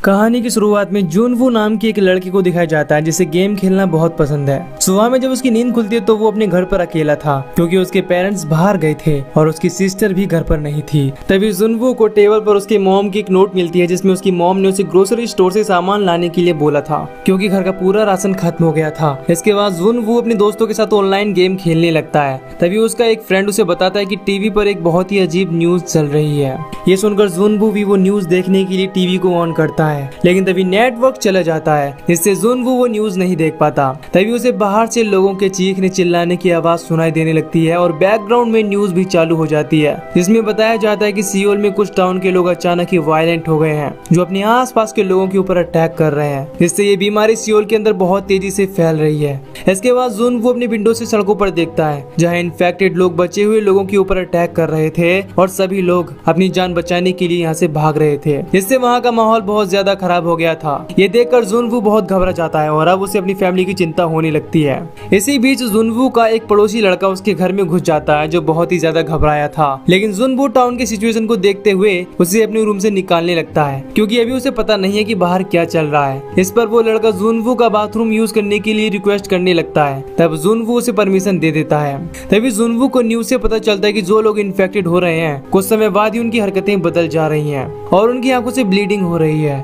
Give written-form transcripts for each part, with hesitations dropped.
कहानी की शुरुआत में जुनवू नाम की एक लड़की को दिखाया जाता है जिसे गेम खेलना बहुत पसंद है। सुबह में जब उसकी नींद खुलती है तो वो अपने घर पर अकेला था क्योंकि उसके पेरेंट्स बाहर गए थे और उसकी सिस्टर भी घर पर नहीं थी। तभी जुनवू को टेबल पर उसके मॉम की एक नोट मिलती है जिसमें उसकी मॉम ने उसे ग्रोसरी स्टोर से सामान लाने के लिए बोला था क्योंकि घर का पूरा राशन खत्म हो गया था। इसके बाद जुनवू अपने दोस्तों के साथ ऑनलाइन गेम खेलने लगता है। तभी उसका एक फ्रेंड उसे बताता है कि टीवी पर एक बहुत ही अजीब न्यूज चल रही है। ये सुनकर जुनवू भी वो न्यूज देखने के लिए टीवी को ऑन करता है, लेकिन तभी नेटवर्क चला जाता है जिससे जुनवू वो न्यूज नहीं देख पाता। तभी उसे बाहर से लोगों के चीखने चिल्लाने की आवाज सुनाई देने लगती है और बैकग्राउंड में न्यूज भी चालू हो जाती है जिसमें बताया जाता है कि सियोल में कुछ टाउन के लोग अचानक ही वायलेंट हो गए हैं जो अपने आसपास के लोगों के ऊपर अटैक कर रहे हैं, जिससे ये बीमारी सियोल के अंदर बहुत तेजी से फैल रही है। इसके बाद जुनवू अपनी विंडो से सड़कों पर देखता है जहाँ इन्फेक्टेड लोग बचे हुए लोगों के ऊपर अटैक कर रहे थे और सभी लोग अपनी जान बचाने के लिए यहाँ से भाग रहे थे, जिससे वहाँ का माहौल बहुत ज्यादा खराब हो गया था। ये देखकर जुनवू बहुत घबरा जाता है और अब उसे अपनी फैमिली की चिंता होने लगती है। इसी बीच जुनवू का एक पड़ोसी लड़का उसके घर में घुस जाता है जो बहुत ही ज्यादा घबराया था, लेकिन जुनवू टाउन की सिचुएशन को देखते हुए उसे अपने रूम से निकालने लगता है क्योंकि अभी उसे पता नहीं है कि बाहर क्या चल रहा है। इस पर वो लड़का जुनवू का बाथरूम यूज करने के लिए रिक्वेस्ट करने लगता है, तब जुनवू उसे परमिशन दे देता है। तभी जुनवू को न्यूज से पता चलता है कि जो लोग इन्फेक्टेड हो रहे हैं कुछ समय बाद ही उनकी हरकतें बदल जा रही हैं और उनकी आंखों से ब्लीडिंग हो रही है।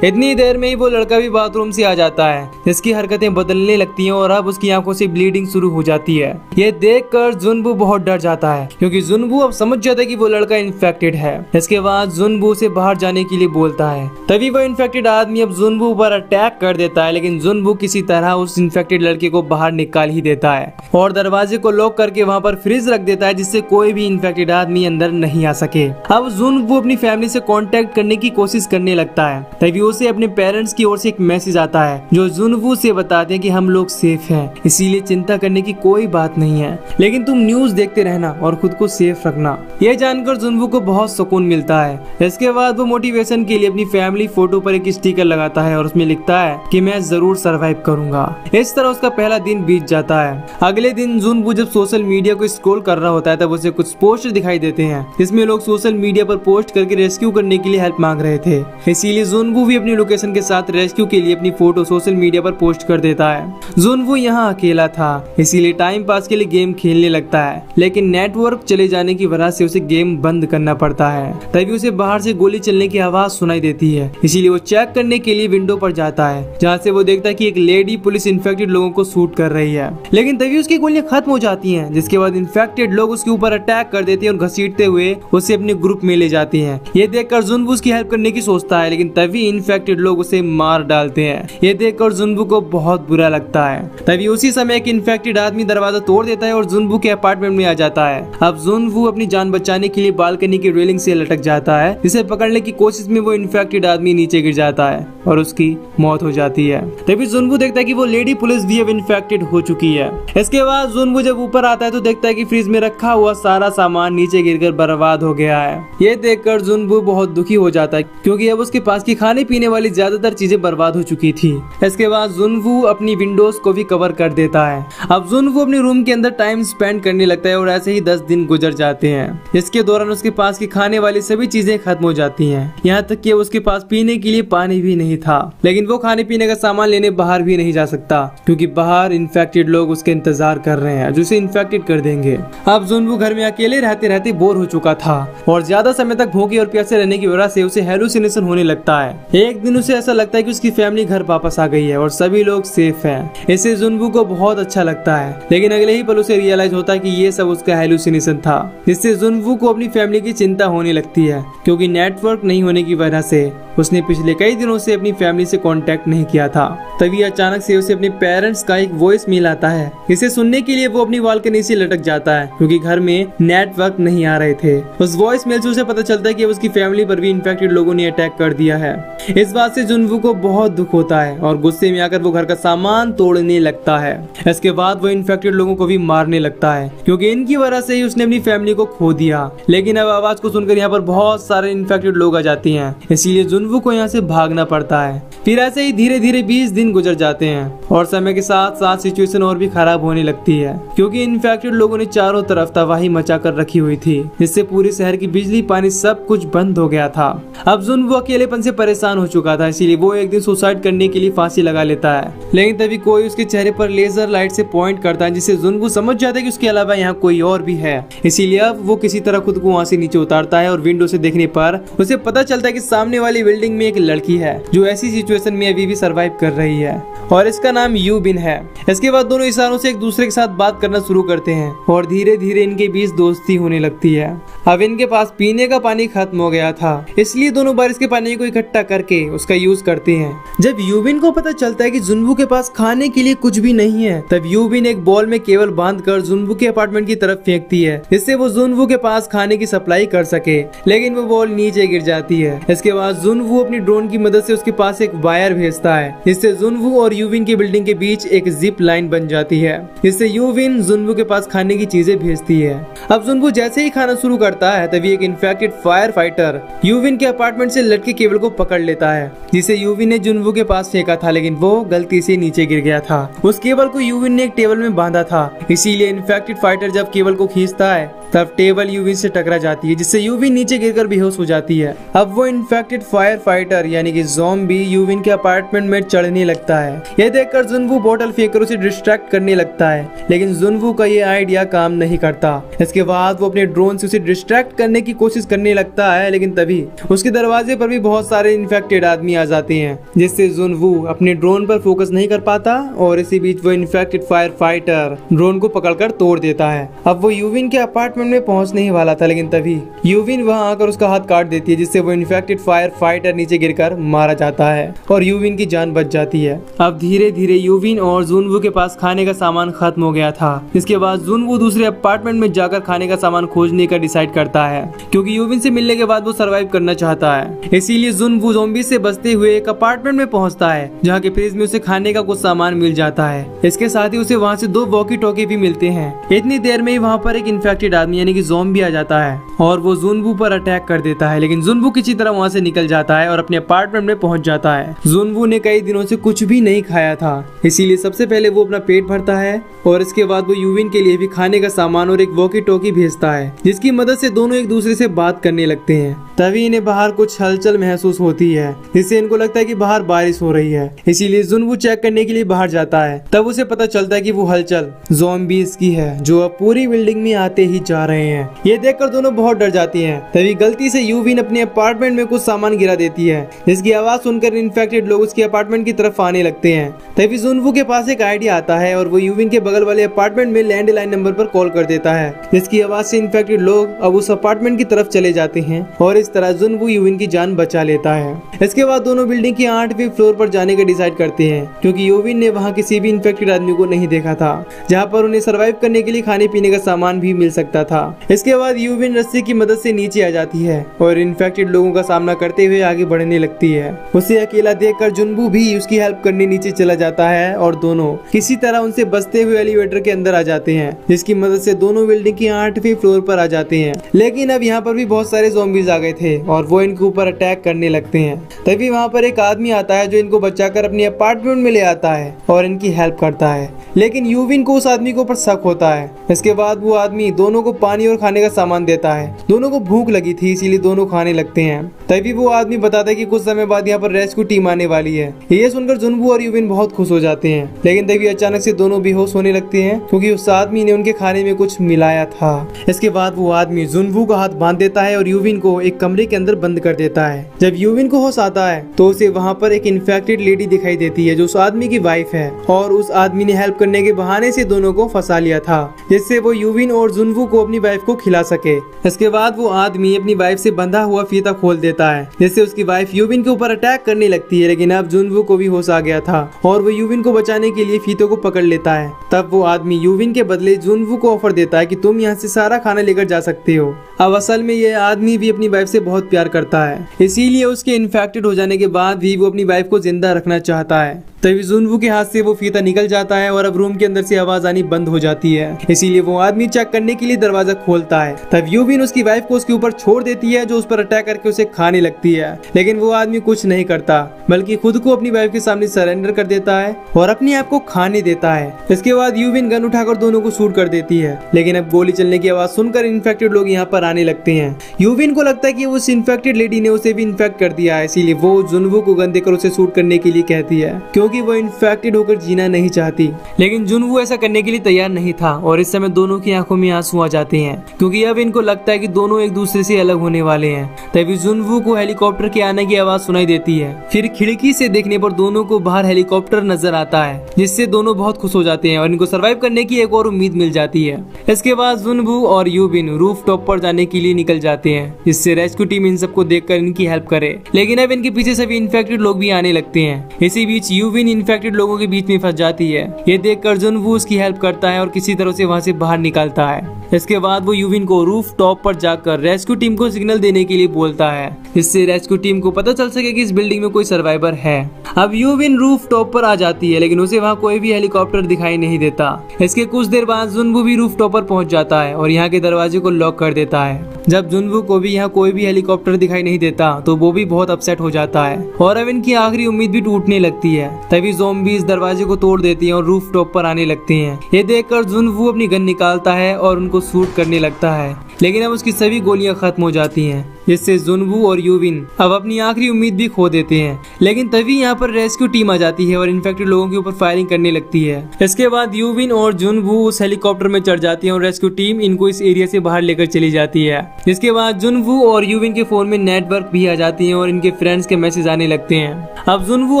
इतनी देर में ही वो लड़का भी बाथरूम से आ जाता है जिसकी हरकतें बदलने लगती हैं और अब उसकी आंखों से ब्लीडिंग शुरू हो जाती है। ये देखकर जुनवू बहुत डर जाता है क्योंकि जुनवू अब समझ जाता है कि वो लड़का इन्फेक्टेड है। इसके बाद जुनवू से बाहर जाने के लिए बोलता है। तभी वो इन्फेक्टेड आदमी अब जुनवू पर अटैक कर देता है, लेकिन जुनवू किसी तरह उस इन्फेक्टेड लड़के को बाहर निकाल ही देता है और दरवाजे को लॉक करके वहाँ पर फ्रिज रख देता है जिससे कोई भी इन्फेक्टेड आदमी अंदर नहीं आ सके। अब जुनवू अपनी फैमिली से कांटेक्ट करने की कोशिश करने लगता है। तभी उसे अपने पेरेंट्स की ओर से एक मैसेज आता है जो जुनवू से बताते हैं कि हम लोग सेफ हैं, इसीलिए चिंता करने की कोई बात नहीं है, लेकिन तुम न्यूज देखते रहना और खुद को सेफ रखना। यह जानकर जुनवू को बहुत सुकून मिलता है। इसके बाद वो मोटिवेशन के लिए अपनी फैमिली फोटो पर एक स्टिकर लगाता है और उसमें लिखता है कि मैं जरूर सरवाइव करूंगा। इस तरह उसका पहला दिन बीत जाता है। अगले दिन जुनवू जब सोशल मीडिया को स्क्रॉल कर रहा होता है तब उसे कुछ पोस्ट दिखाई देते हैं जिसमें लोग सोशल मीडिया पर पोस्ट करके रेस्क्यू करने के लिए हेल्प मांग रहे थे। इसीलिए जुनवू भी अपनी लोकेशन के साथ रेस्क्यू के लिए अपनी फोटो सोशल मीडिया पर पोस्ट कर देता है। जुनवू यहाँ अकेला था इसीलिए टाइम पास के लिए गेम खेलने लगता है, लेकिन नेटवर्क चले जाने की वजह से उसे गेम बंद करना पड़ता है। तभी उसे बाहर से गोली चलने की आवाज सुनाई देती है, इसीलिए वो चेक करने के लिए विंडो पर जाता है जहाँ से वो देखता है कि एक लेडी पुलिस इन्फेक्टेड लोगों को शूट कर रही है, लेकिन तभी उसकी गोलियां खत्म हो जाती हैं, जिसके बाद इन्फेक्टेड लोग उसके ऊपर अटैक कर देते हैं और घसीटते हुए उसे अपने ग्रुप में ले जाते हैं। ये देखकर जुनवू उसकी हेल्प करने की सोचता है, लेकिन तभी इन्फेक्टेड लोग उसे मार डालते हैं। ये देखकर जुनवू को बहुत बुरा लगता है। तभी उसी समय एक इन्फेक्टेड आदमी दरवाजा तोड़ देता है और जुनवू के अपार्टमेंट में आ जाता है। अब जुनवू अपनी जान बचाने के लिए बालकनी की रेलिंग से लटक जाता है, जिसे पकड़ने की कोशिश में वो इन्फेक्टेड आदमी नीचे गिर जाता है और उसकी मौत हो जाती है। तभी जुनवू देखता है कि वो लेडी पुलिस भी अब इन्फेक्टेड हो चुकी है। इसके बाद जुनवू जब ऊपर आता है तो देखता है कि फ्रिज में रखा हुआ सारा सामान नीचे गिरकर बर्बाद हो गया है। ये देखकर जुनवू बहुत दुखी हो जाता है क्योंकि अब उसके पास की खाने पीने वाली ज्यादातर चीजें बर्बाद हो चुकी थी। इसके बाद जुनवू अपनी विंडोज को भी कवर कर देता है। अब जुनवू अपने रूम के अंदर टाइम स्पेंड करने लगता है और ऐसे ही 10 दिन गुजर जाते हैं। इसके दौरान उसके पास की खाने वाली सभी चीजें खत्म हो जाती हैं, यहाँ तक कि उसके पास पीने के लिए पानी भी नहीं था, लेकिन वो खाने पीने का सामान लेने बाहर भी नहीं जा सकता क्योंकि बाहर इन्फेक्टेड लोग उसके इंतजार कर रहे हैं जो उसे इन्फेक्टेड कर देंगे। अब जुनवू घर में अकेले रहते रहते बोर हो चुका था और ज्यादा समय तक भूखे और प्यासे रहने की वजह से उसे हेलुसिनेशन होने लगता है। एक दिन उसे ऐसा लगता है कि उसकी फैमिली घर वापस आ गई है और सभी लोग सेफ हैं। इससे जुनवू को बहुत अच्छा लगता है, लेकिन अगले ही पल उसे रियलाइज होता है कि ये सब उसका हेलुसिनेशन था, जिससे जुनवू को अपनी फैमिली की चिंता होने लगती है क्योंकि नेटवर्क नहीं होने की वजह से उसने पिछले कई दिनों से अपनी फैमिली से कांटेक्ट नहीं किया था। तभी अचानक से उसे अपने पेरेंट्स का एक वॉइस मेल आता है। इसे सुनने के लिए वो अपनी बालकनी से लटक जाता है क्योंकि घर में नेटवर्क नहीं आ रहे थे। उस वॉइस मेल से उसे पता चलता है कि उसकी फैमिली पर भी इन्फेक्टेड लोगों ने अटैक कर दिया है। इस बात से जुनवू को बहुत दुख होता है और गुस्से में आकर वो घर का सामान तोड़ने लगता है। इसके बाद वो इन्फेक्टेड लोगों को भी मारने लगता है क्योंकि इनकी वजह से ही उसने अपनी फैमिली को खो दिया। लेकिन अब आवाज को सुनकर यहाँ पर बहुत सारे इन्फेक्टेड लोग आ जाते हैं, इसीलिए जुनवू को यहाँ से भागना पड़ता है। फिर ऐसे ही धीरे धीरे 20 दिन गुजर जाते हैं और समय के साथ साथ सिचुएशन और भी खराब होने लगती है क्योंकि इन्फेक्टेड लोगों ने चारों तरफ तबाही मचा कर रखी हुई थी, जिससे पूरे शहर की बिजली पानी सब कुछ बंद हो गया था। अब जुनवू अकेलेपन से परेशान हो चुका था, इसीलिए वो एक दिन सुसाइड करने के लिए फांसी लगा लेता है। लेकिन तभी कोई उसके चेहरे पर लेजर लाइट से पॉइंट करता है, जिससे जुनवू समझ जाता है कि उसके अलावा यहाँ कोई और भी है। इसीलिए अब वो किसी तरह खुद को वहाँ से नीचे उतारता है और विंडो से देखने पर उसे पता चलता है कि सामने वाली बिल्डिंग में एक लड़की है जो ऐसी सिचुएशन में अभी भी सर्वाइव कर रही है और इसका नाम यूबिन है। इसके बाद दोनों इशारों से एक दूसरे के साथ बात करना शुरू करते हैं और धीरे धीरे इनके बीच दोस्ती होने लगती है। अब इनके पास पीने का पानी खत्म हो गया था, इसलिए दोनों बारिश के पानी को इकट्ठा करके उसका यूज करते हैं। जब यूबिन को पता चलता है कि जुनवू के पास खाने के लिए कुछ भी नहीं है, तब यूबिन एक बॉल में केबल बांधकर जुनवू के अपार्टमेंट की तरफ फेंकती है, जिससे वो जुनवू के पास खाने की सप्लाई कर सके। लेकिन वो बॉल नीचे गिर जाती है। इसके बाद जुनवू अपनी ड्रोन की मदद से उसके पास एक वायर भेजता है, जिससे जुनवू और यूबिन की बिल्डिंग के बीच एक जिप लाइन बन जाती है, जिससे यूबिन जुनवू के पास खाने की चीजें भेजती है। अब जुनवू जैसे ही खाना शुरू करता है, तभी एक इन्फेक्टेड फायर फाइटर यूबिन के अपार्टमेंट से लटके केबल को पकड़ लेता है, जिसे यूबिन ने जुनवू के पास फेंका था, लेकिन वो गलती से नीचे गिर गया था। उस केबल को यूबिन ने एक टेबल में बांधा था, इसीलिए इन्फेक्टेड फाइटर जब केबल को खींचता है तब टेबल यूबिन से टकरा जाती है, जिससे यूबिन नीचे गिरकर बेहोश हो जाती है। अब वो इन्फेक्टेड फायर फाइटर यानी कि ज़ॉम्बी यूबिन के अपार्टमेंट में चढ़ने लगता है। यह देखकर जुनवू बोतल फेंककर उसे डिस्ट्रैक्ट करने लगता है, लेकिन जुनवू का ये आइडिया काम नहीं करता। इसके बाद वो अपने ड्रोन से उसे डिस्ट्रैक्ट करने की कोशिश करने लगता है, लेकिन तभी उसके दरवाजे पर भी बहुत सारे इन्फेक्टेड आदमी आ जाते हैं, जिससे जुनवू अपने ड्रोन पर फोकस नहीं कर पाता और इसी बीच वो इन्फेक्टेड फायर फाइटर ड्रोन को पकड़कर तोड़ देता है। अब वो यूबिन के अपार्टमेंट में पहुंचने ही वाला था, लेकिन तभी यूबिन वहां आकर उसका हाथ काट देती है, जिससे वो इन्फेक्टेड फायर फाइटर नीचे गिरकर मारा जाता है और यूबिन की जान बच जाती है। अब धीरे धीरे यूबिन और जुनवू के पास खाने का सामान खत्म हो गया था। इसके बाद जुनवू दूसरे अपार्टमेंट में जाकर खाने का सामान खोजने का डिसाइड करता है, क्योंकि यूबिन से मिलने के बाद वो सर्वाइव करना चाहता है। इसीलिए जुनवू ज़ॉम्बी से बचते हुए एक अपार्टमेंट में पहुंचता है, जहाँ के फ्रिज में उसे खाने का कुछ सामान मिल जाता है। इसके साथ ही उसे वहाँ से 2 वॉकी टॉकी भी मिलते हैं। इतनी देर में ही वहाँ पर एक इन्फेक्टेड आदमी यानी कि ज़ॉम्बी आ जाता है और वो जुनवू पर अटैक कर देता है, लेकिन जुनवू किसी तरह वहाँ से निकल जाता है और अपने अपार्टमेंट में पहुंच जाता है। जुनवू ने कई दिनों से कुछ भी नहीं खाया था, इसीलिए सबसे पहले वो अपना पेट भरता है और इसके बाद वो यूबिन के लिए भी खाने का सामान और एक वॉकी टॉकी भेजता है, जिसकी मदद से दोनों एक दूसरे से बात करने लगते हैं। तभी इन्हें बाहर कुछ हलचल महसूस होती है, जिससे इनको लगता है कि बाहर बारिश हो रही है। इसीलिए जुनवू चेक करने के लिए बाहर जाता है। तब उसे पता चलता है कि वो हलचल ज़ॉम्बीज़ की है, जो अब पूरी बिल्डिंग में आते ही जा रहे हैं। ये देखकर दोनों बहुत डर जाती हैं। तभी गलती से यूबिन अपने अपार्टमेंट में कुछ सामान गिरा देती है, जिसकी आवाज सुनकर इन्फेक्टेड लोग उसके अपार्टमेंट की तरफ आने लगते हैं। तभी जुनवू के पास एक आइडिया आता है और वो यूबिन के बगल वाले अपार्टमेंट में लैंडलाइन नंबर पर कॉल कर देता है, जिसकी आवाज से इन्फेक्टेड लोग अब उस अपार्टमेंट की तरफ चले जाते हैं और इस तरह जुनवू यूबिन की जान बचा लेता है। इसके बाद दोनों बिल्डिंग के 8वें फ्लोर पर जाने का डिसाइड करते हैं, क्योंकि यूबिन ने वहाँ किसी भी इन्फेक्टेड आदमी को नहीं देखा था, जहाँ पर उन्हें सर्वाइव करने के लिए खाने पीने का सामान भी मिल सकता था। इसके बाद यूबिन रस्सी की मदद से नीचे आ जाती है और इन्फेक्टेड लोगों का सामना करते हुए आगे बढ़ने लगती है। उसे अकेला देखकर जुनवू भी उसकी हेल्प करने नीचे चला जाता है और दोनों किसी तरह उनसे बचते हुए एलिवेटर के अंदर आ जाते हैं, जिसकी मदद से दोनों बिल्डिंग की 8वीं फ्लोर पर आ जाते हैं। लेकिन अब यहाँ पर भी बहुत सारे ज़ॉम्बीज़ आ गए थे और वो इनके ऊपर अटैक करने लगते हैं। तभी वहाँ पर एक आदमी आता है जो इनको बचाकर अपने अपार्टमेंट में ले आता है और इनकी हेल्प करता है, लेकिन यूबिन को उस आदमी के ऊपर शक होता है। इसके बाद वो आदमी दोनों को पानी और खाने का सामान देता है। दोनों को भूख लगी थी, इसीलिए दोनों खाने लगते हैं। तभी वो आदमी बताता है कि कुछ समय बाद यहाँ पर रेस्क्यू टीम आने वाली है। ये सुनकर जुनवू और यूबिन बहुत खुश हो जाते हैं, लेकिन तभी अचानक से दोनों बेहोश होने लगते हैं, क्योंकि उस आदमी ने उनके खाने में कुछ मिलाया था। इसके बाद वो आदमी जुनवू का हाथ बांध देता है और यूबिन को एक कमरे के अंदर बंद कर देता है। जब यूबिन को होश आता है तो उसे वहाँ पर एक इन्फेक्टेड लेडी दिखाई देती है, जो उस आदमी की वाइफ है, और उस आदमी ने हेल्प करने के बहाने से दोनों को फंसा लिया था, जिससे वो यूबिन और जुनवू को अपनी वाइफ को खिला सके। इसके बाद वो आदमी अपनी वाइफ से बंधा हुआ फीता खोल देता है, जिससे उसकी वाइफ यूबिन के ऊपर अटैक करने लगती है। लेकिन अब जुनवू को भी होश आ गया था और वो यूबिन को बचाने के लिए फीतों को पकड़ लेता है। तब वो आदमी यूबिन के बदले जुनवू को ऑफर देता है कि तुम यहाँ से सारा खाना लेकर जा सकते हो। अब असल में ये आदमी भी अपनी वाइफ से बहुत प्यार करता है, इसीलिए उसके इन्फेक्टेड हो जाने के बाद भी वो अपनी वाइफ को जिंदा रखना चाहता है। तभी जुनवू के हाथ से वो फीता निकल जाता है और अब रूम के अंदर से आवाज आनी बंद हो जाती है। इसीलिए वो आदमी चेक करने के लिए दरवाजा खोलता है। तब यूविन उसकी वाइफ को उसके ऊपर छोड़ देती है, जो उस पर अटैक करके उसे खाने लगती है। लेकिन वो आदमी कुछ नहीं करता, बल्कि खुद को अपनी वाइफ के सामने सरेंडर कर देता है और अपने आप को खाने देता है। इसके बाद यूविन गन उठाकर दोनों को शूट कर देती है। लेकिन अब गोली चलने की आवाज सुनकर इन्फेक्टेड लोग यहाँ पर आने लगते हैं। यूविन को लगता है कि उस इन्फेक्टेड लेडी ने उसे भी इन्फेक्ट कर दिया है, इसीलिए वो जुनवू को गन देकर उसे शूट करने के लिए कहती है, क्योंकि वो इन्फेक्टेड होकर जीना नहीं चाहती। लेकिन जुनवू ऐसा करने के लिए तैयार नहीं था और इस समय दोनों की आंखों में आंसू आ जाते हैं, क्योंकि अब इनको लगता है कि दोनों एक दूसरे से अलग होने वाले हैं। तभी जुनवू को हेलीकॉप्टर के आने की आवाज सुनाई देती है। फिर खिड़की से देखने पर दोनों को बाहर हेलीकॉप्टर नजर आता है, जिससे दोनों बहुत खुश हो जाते हैं और इनको सर्वाइव करने की एक और उम्मीद मिल जाती है। इसके बाद जुनवू और यूविन रूफ टॉप पर जाने के लिए निकल जाते हैं, जिससे रेस्क्यू टीम इन सबको देखकर इनकी हेल्प करे। लेकिन अब इनके पीछे सभी इन्फेक्टेड लोग भी आने लगते हैं। इसी बीच यूविन इन्फेक्टेड लोगों के बीच में फंस जाती है। ये देखकर जुनवू उसकी हेल्प करता है और किसी तरह से वहां से बाहर निकालता है। इसके बाद वो यूविन को रूफ टॉप पर जाकर रेस्क्यू टीम को सिग्नल देने के लिए बोलता है, जिससे रेस्क्यू टीम को पता चल सके कि इस बिल्डिंग में कोई सर्वाइवर है। अब यूविन रूफ टॉप पर आ जाती है, लेकिन उसे वहाँ कोई भी हेलीकॉप्टर दिखाई नहीं देता। इसके कुछ देर बाद जुनवू भी रूफ टॉप पर पहुंच जाता है और यहाँ के दरवाजे को लॉक कर देता है। जब जुनवू को भी यहाँ कोई भी हेलीकॉप्टर दिखाई नहीं देता तो वो भी बहुत अपसेट हो जाता है और अब इनकी आखिरी उम्मीद भी टूटने लगती है। तभी ज़ॉम्बीज़ दरवाजे को तोड़ देती हैं और रूफ टॉप पर आने लगते हैं। ये देखकर जुनवू अपनी गन निकालता है और उनको शूट करने लगता है, लेकिन अब उसकी सभी गोलियां खत्म हो जाती हैं, जिससे जुनवू और यूविन अब अपनी आखिरी उम्मीद भी खो देते हैं। लेकिन तभी यहाँ पर रेस्क्यू टीम आ जाती है और इन्फेक्टेड लोगों के ऊपर फायरिंग करने लगती है। इसके बाद यूविन और जुनवू उस हेलीकॉप्टर में चढ़ जाती है और रेस्क्यू टीम इनको इस एरिया से बाहर लेकर चली जाती है। जिसके बाद जुनवू और यूविन के फोन में नेटवर्क भी आ जाती है और इनके फ्रेंड्स के मैसेज आने लगते हैं। अब जुनवू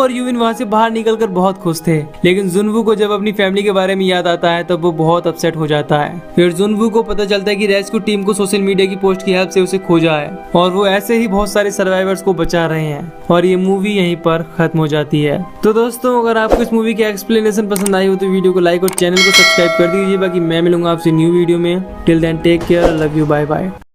और यूविन वहाँ से बाहर निकलकर बहुत खुश थे, लेकिन जुनवू को जब अपनी फैमिली के बारे में याद आता है तब वो बहुत अपसेट हो जाता है। फिर जुनवू को पता चलता है कि रेस्क्यू टीम को सोशल मीडिया की पोस्ट की हेल्प से उसे खोजा है और वो ऐसे ही बहुत सारे सर्वाइवर्स को बचा रहे हैं और ये मूवी यहीं पर खत्म हो जाती है। तो दोस्तों, अगर आपको इस मूवी की एक्सप्लेनेशन पसंद आई हो तो वीडियो को लाइक और चैनल को सब्सक्राइब कर दीजिए। बाकी मैं मिलूंगा आपसे न्यू वीडियो में। Till then take care, love you, bye bye.